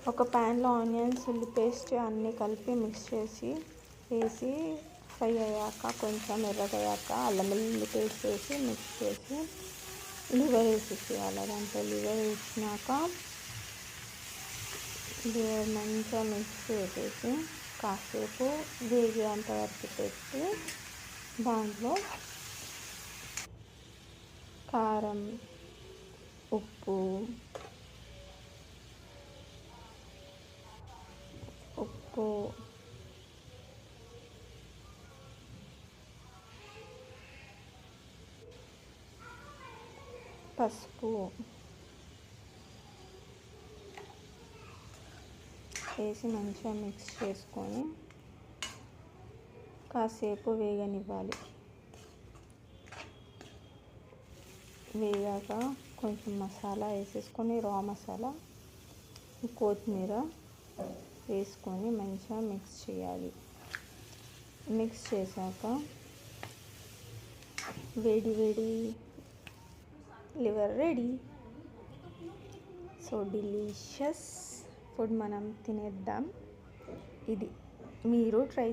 ఒక ప్యాన్లో ఆనియన్స్ ఉల్లి పేస్ట్ అన్నీ కలిపి మిక్స్ చేసి వేసి ఫ్రై అయ్యాక కొంచెం ఎర్రగయ్యాక అల్లం వెల్లుల్లి పేస్ట్ వేసి మిక్స్ చేసి లివర్ వేసేసేయాలి. దాంట్లో లివర్ వేసినాక లివర్ మంచిగా మిక్స్ చేసేసి కాసేపు వేగేంత వరకు పెట్టి దాంట్లో కారం, ఉప్పు, పసుపు వేసి మంచిగా మిక్స్ చేసుకొని కాసేపు వేగనివ్వాలి. వేగాక కొంచెం మసాలా వేసేసుకొని రా మసాలా, కొత్తిమీర వేసుకొని మంచిగా మిక్స్ చేయాలి. మిక్స్ చేశాక వేడి వేడి liver ready. So delicious food మనం తినేద్దాం. ఇది మీరు ట్రై